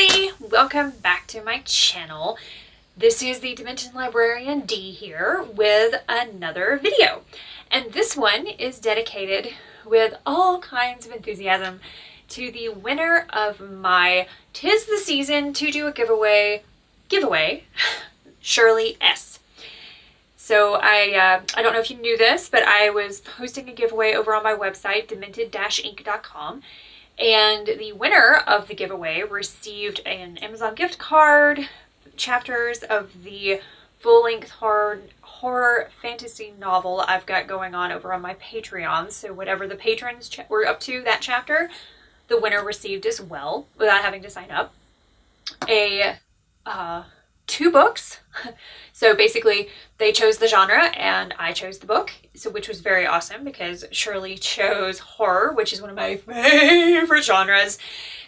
everybody! Welcome back to my channel. This is the Demented Librarian D here with another video. And this one is dedicated with all kinds of enthusiasm to the winner of my 'Tis the Season to Do a Giveaway, Shirley S. So I don't know if you knew this, but I was hosting a giveaway over on my website, demented-inc.com. And the winner of the giveaway received an Amazon gift card, chapters of the full-length horror fantasy novel I've got going on over on my Patreon. So whatever the patrons were up to that chapter, the winner received as well without having to sign up. Two books. So basically they chose the genre and I chose the book, so which was very awesome because Shirley chose horror, which is one of my favorite genres.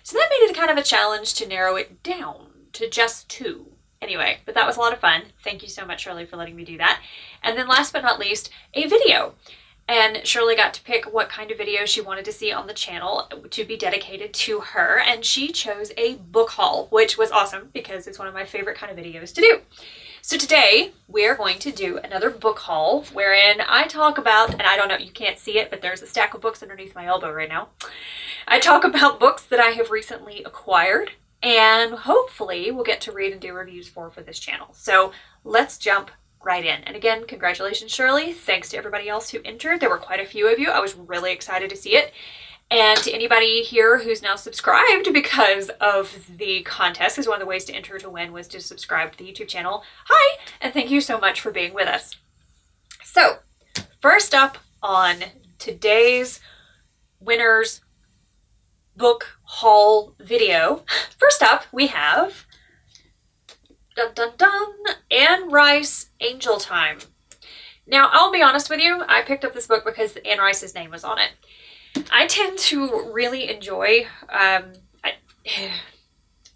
So that made it kind of a challenge to narrow it down to just two. Anyway, but that was a lot of fun. Thank you so much, Shirley, for letting me do that. And then last but not least, a video. And Shirley got to pick what kind of video she wanted to see on the channel to be dedicated to her. And she chose a book haul, which was awesome because it's one of my favorite kind of videos to do. So today we are going to do another book haul wherein I talk about, and I don't know, you can't see it, but there's a stack of books underneath my elbow right now. I talk about books that I have recently acquired and hopefully we'll get to read and do reviews for this channel. So let's jump right in. And again, congratulations, Shirley. Thanks to everybody else who entered. There were quite a few of you. I was really excited to see it. And to anybody here who's now subscribed because of the contest, because one of the ways to enter to win was to subscribe to the YouTube channel. Hi, and thank you so much for being with us. So, first up on today's winner's book haul video, first up we have dun dun dun, Anne Rice, Angel Time. Now, I'll be honest with you, I picked up this book because Anne Rice's name was on it. I tend to really enjoy, I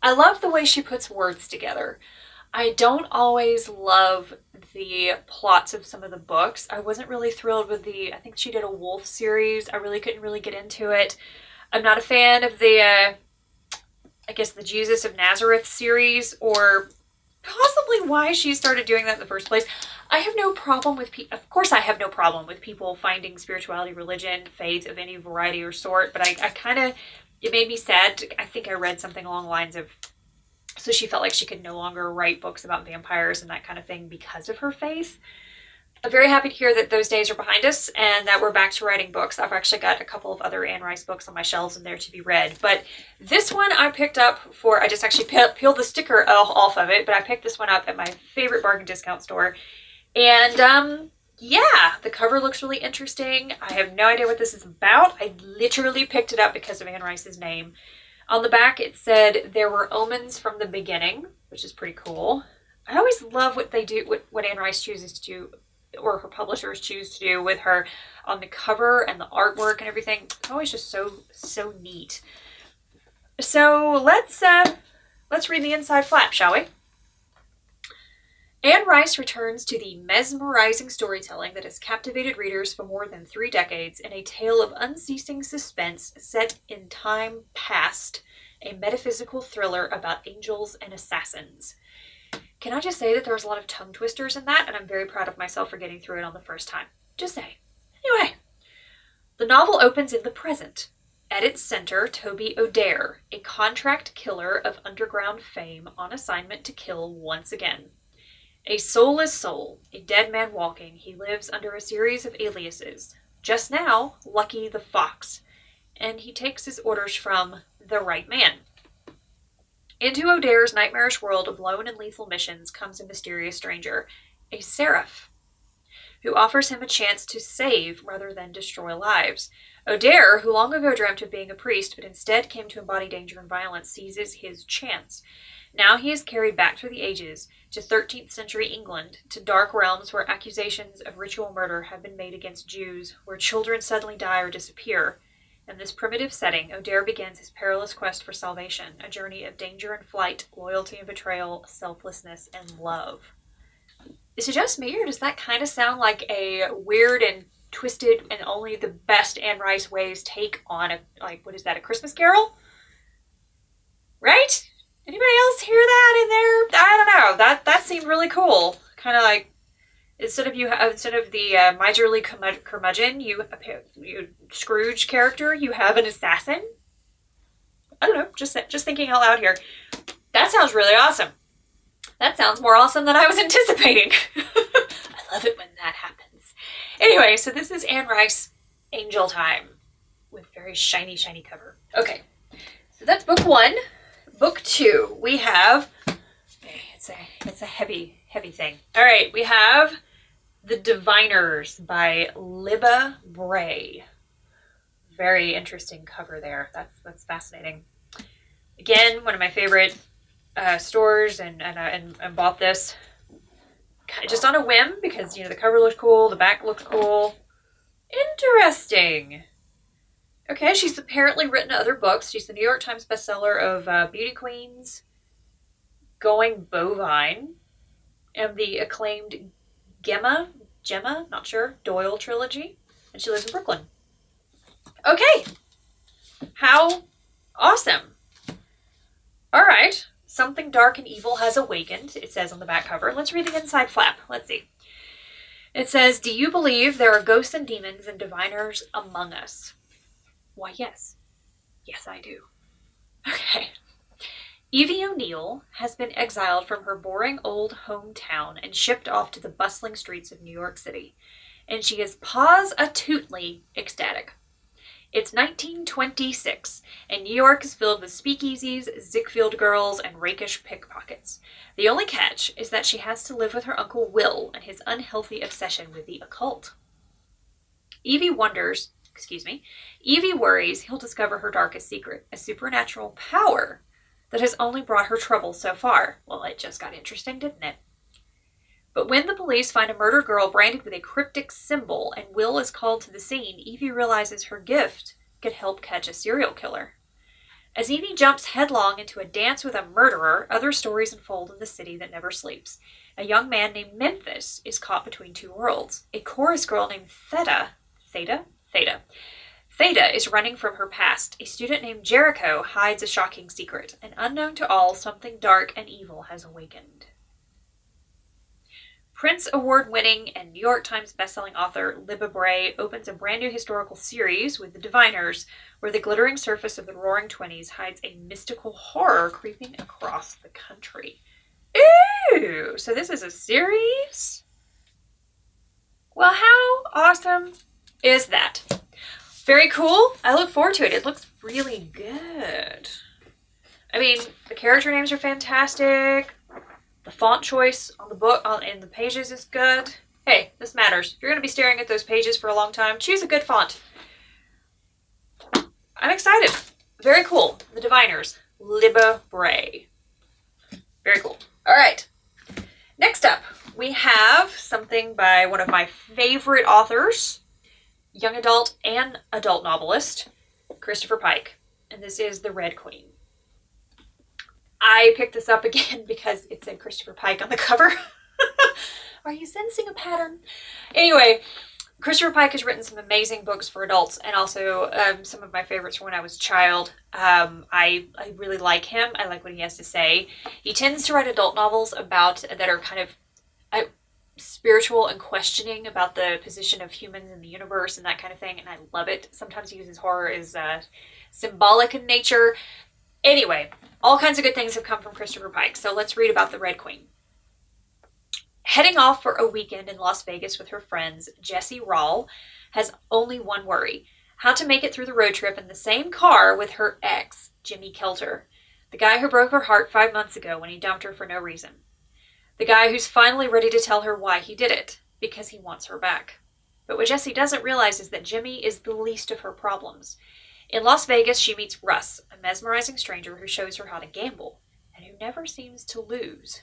love the way she puts words together. I don't always love the plots of some of the books. I wasn't really thrilled with I think she did a wolf series. I really couldn't really get into it. I'm not a fan of the, I guess the Jesus of Nazareth series, or possibly why she started doing that in the first place. I have no problem with of course I have no problem with people finding spirituality, religion, faith of any variety or sort, but I kind of, it made me sad. I think I read something along the lines of, so she felt like she could no longer write books about vampires and that kind of thing because of her faith. I'm very happy to hear that those days are behind us and that we're back to writing books. I've actually got a couple of other Anne Rice books on my shelves in there to be read. But this one I picked up for, I just actually peeled the sticker off of it, but I picked this one up at my favorite bargain discount store. And yeah, the cover looks really interesting. I have no idea what this is about. I literally picked it up because of Anne Rice's name. On the back it said there were omens from the beginning, which is pretty cool. I always love what they do, what Anne Rice chooses to do, or her publishers choose to do with her on the cover and the artwork and everything. It's always just so neat. So let's read the inside flap, shall we? Anne Rice returns to the mesmerizing storytelling that has captivated readers for more than 3 decades in a tale of unceasing suspense set in time past, a metaphysical thriller about angels and assassins. Can I just say that there was a lot of tongue twisters in that, and I'm very proud of myself for getting through it on the first time. Just saying. Anyway, the novel opens in the present. At its center, Toby O'Dare, a contract killer of underground fame on assignment to kill once again. A soulless soul, a dead man walking, he lives under a series of aliases. Just now, Lucky the Fox, and he takes his orders from the right man. Into O'Dare's nightmarish world of lone and lethal missions comes a mysterious stranger, a seraph, who offers him a chance to save rather than destroy lives. O'Dare, who long ago dreamt of being a priest but instead came to embody danger and violence, seizes his chance. Now he is carried back through the ages to 13th century England, to dark realms where accusations of ritual murder have been made against Jews, where children suddenly die or disappear. In this primitive setting, O'Dare begins his perilous quest for salvation, a journey of danger and flight, loyalty and betrayal, selflessness and love. Is it just me, or does that kind of sound like a weird and twisted and only the best Anne Rice ways take on a, like, what is that, a Christmas Carol? Right? Anybody else hear that in there? I don't know. That seemed really cool. Kind of like instead of the miserly curmudgeon, you Scrooge character, you have an assassin. I don't know. Just thinking out loud here. That sounds really awesome. That sounds more awesome than I was anticipating. I love it when that happens. Anyway, so this is Anne Rice, Angel Time, with very shiny, shiny cover. Okay, so that's book 1. Book 2, we have, it's a heavy, heavy thing. All right, we have The Diviners by Libba Bray. Very interesting cover there. That's fascinating. Again, one of my favorite stores, and bought this just on a whim because the cover looked cool, the back looked cool. Interesting. Okay, she's apparently written other books. She's the New York Times bestseller of Beauty Queens, Going Bovine, and the acclaimed Gemma, not sure, Doyle trilogy, and she lives in Brooklyn. Okay, how awesome. All right, something dark and evil has awakened, it says on the back cover. Let's read the inside flap. Let's see. It says, do you believe there are ghosts and demons and diviners among us? Why, yes. Yes, I do. Okay. Evie ONeill has been exiled from her boring old hometown and shipped off to the bustling streets of New York City, and she is positively ecstatic. It's 1926, and New York is filled with speakeasies, Ziegfeld girls, and rakish pickpockets. The only catch is that she has to live with her Uncle Will and his unhealthy obsession with the occult. Evie worries he'll discover her darkest secret, a supernatural power that has only brought her trouble so far. Well, it just got interesting, didn't it? But when the police find a murdered girl branded with a cryptic symbol and Will is called to the scene, Evie realizes her gift could help catch a serial killer. As Evie jumps headlong into a dance with a murderer, other stories unfold in the city that never sleeps. A young man named Memphis is caught between two worlds. A chorus girl named Theta is running from her past. A student named Jericho hides a shocking secret. And unknown to all, something dark and evil has awakened. Prince Award-winning and New York Times bestselling author Libba Bray opens a brand new historical series with The Diviners, where the glittering surface of the Roaring Twenties hides a mystical horror creeping across the country. Ooh! So this is a series? Well, how awesome is that? Very cool. I look forward to it. It looks really good. I mean, the character names are fantastic. The font choice on the book in the pages is good. Hey, this matters. If you're going to be staring at those pages for a long time, choose a good font. I'm excited. Very cool. The Diviners. Libba Bray. Very cool. All right. Next up, we have something by one of my favorite authors, young adult and adult novelist, Christopher Pike. And this is The Red Queen. I picked this up again because it said Christopher Pike on the cover. Are you sensing a pattern? Anyway, Christopher Pike has written some amazing books for adults, and also some of my favorites from when I was a child. I really like him. I like what he has to say. He tends to write adult novels that are kind of spiritual and questioning about the position of humans in the universe and that kind of thing, and I love it. Sometimes he uses horror as symbolic in nature. Anyway, all kinds of good things have come from Christopher Pike, so let's read about the Red Queen. Heading off for a weekend in Las Vegas with her friends, Jessie Rawl has only one worry: how to make it through the road trip in the same car with her ex, Jimmy Kelter, the guy who broke her heart 5 months ago when he dumped her for no reason. The guy who's finally ready to tell her why he did it, because he wants her back. But what Jessie doesn't realize is that Jimmy is the least of her problems. In Las Vegas, she meets Russ, a mesmerizing stranger who shows her how to gamble, and who never seems to lose.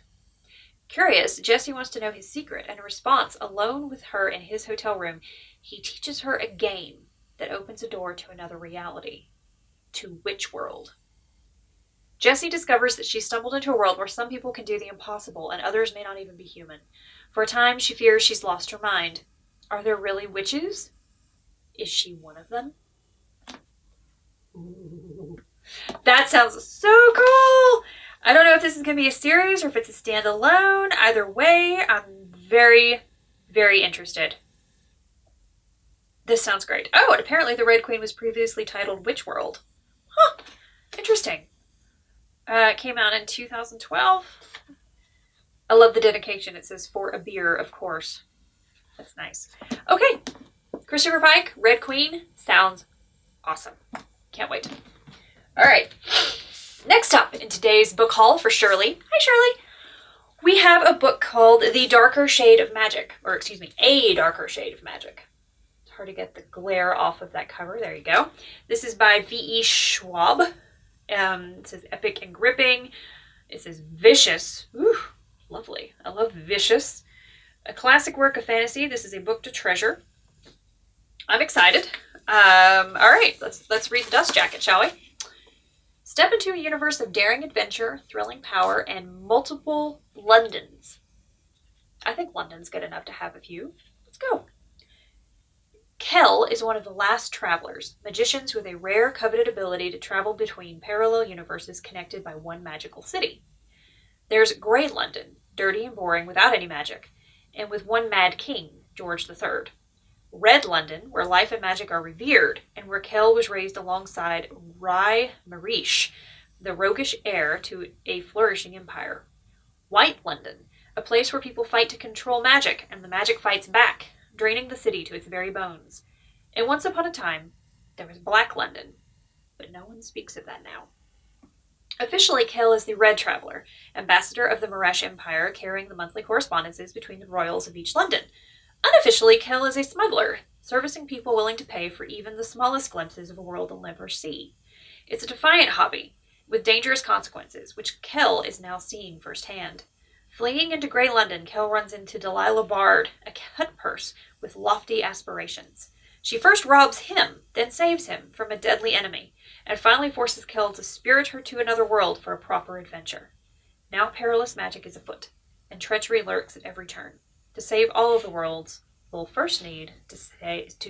Curious, Jessie wants to know his secret, and in response, alone with her in his hotel room, he teaches her a game that opens a door to another reality. To which world? Jessie discovers that she stumbled into a world where some people can do the impossible, and others may not even be human. For a time, she fears she's lost her mind. Are there really witches? Is she one of them? Ooh. That sounds so cool! I don't know if this is going to be a series or if it's a standalone. Either way, I'm very, very interested. This sounds great. Oh, and apparently the Red Queen was previously titled Witch World. Huh. Interesting. It came out in 2012. I love the dedication. It says, for a beer, of course. That's nice. Okay. Christopher Pike, Red Queen. Sounds awesome. Can't wait. All right. Next up in today's book haul for Shirley. Hi, Shirley. We have a book called The Darker Shade of Magic. Or, excuse me, A Darker Shade of Magic. It's hard to get the glare off of that cover. There you go. This is by V.E. Schwab. It says epic and gripping. It says vicious. Ooh, lovely. I love vicious. A classic work of fantasy. This is a book to treasure. I'm excited. All right, let's read the dust jacket, shall we? Step into a universe of daring adventure, thrilling power, and multiple Londons. I think London's good enough to have a few. Let's go. Kell is one of the last travelers, magicians with a rare, coveted ability to travel between parallel universes connected by one magical city. There's Grey London, dirty and boring without any magic, and with one mad king, George III. Red London, where life and magic are revered, and where Kell was raised alongside Rye Marish, the roguish heir to a flourishing empire. White London, a place where people fight to control magic, and the magic fights back, draining the city to its very bones. And once upon a time, there was Black London, but no one speaks of that now. Officially, Kell is the Red Traveler, ambassador of the Maresh Empire, carrying the monthly correspondences between the royals of each London. Unofficially, Kell is a smuggler, servicing people willing to pay for even the smallest glimpses of a world they'll never see. It's a defiant hobby, with dangerous consequences, which Kell is now seeing firsthand. Fleeing into Grey London, Kell runs into Delilah Bard, a cutpurse with lofty aspirations. She first robs him, then saves him from a deadly enemy, and finally forces Kell to spirit her to another world for a proper adventure. Now perilous magic is afoot, and treachery lurks at every turn. To save all of the worlds, we'll first need to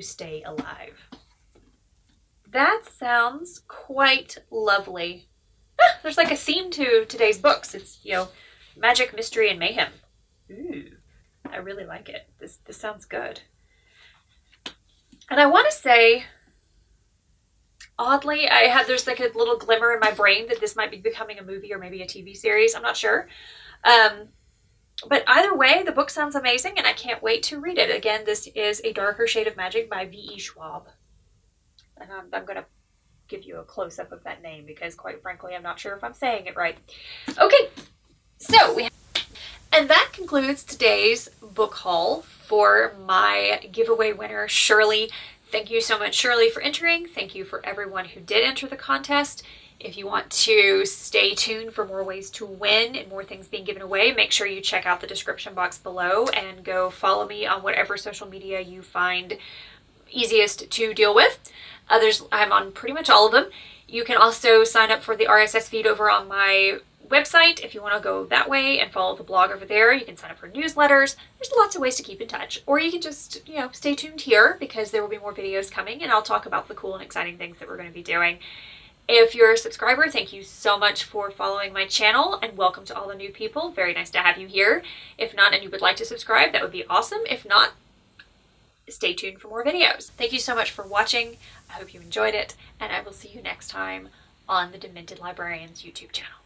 stay alive. That sounds quite lovely. There's like a theme to today's books. It's, magic, mystery, and mayhem. Ooh, I really like it. This sounds good. And I want to say, oddly, there's like a little glimmer in my brain that this might be becoming a movie or maybe a TV series. I'm not sure. But either way, the book sounds amazing, and I can't wait to read it. Again, this is A Darker Shade of Magic by V.E. Schwab. And I'm going to give you a close-up of that name because, quite frankly, I'm not sure if I'm saying it right. Okay, so and that concludes today's book haul for my giveaway winner, Shirley. Thank you so much, Shirley, for entering. Thank you for everyone who did enter the contest. If you want to stay tuned for more ways to win and more things being given away, make sure you check out the description box below and go follow me on whatever social media you find easiest to deal with. I'm on pretty much all of them. You can also sign up for the RSS feed over on my website if you want to go that way and follow the blog over there. You can sign up for newsletters. There's lots of ways to keep in touch. Or you can just, stay tuned here because there will be more videos coming and I'll talk about the cool and exciting things that we're going to be doing. If you're a subscriber, thank you so much for following my channel and welcome to all the new people. Very nice to have you here. If not, and you would like to subscribe, that would be awesome. If not, stay tuned for more videos. Thank you so much for watching. I hope you enjoyed it, and I will see you next time on the Demented Librarians YouTube channel.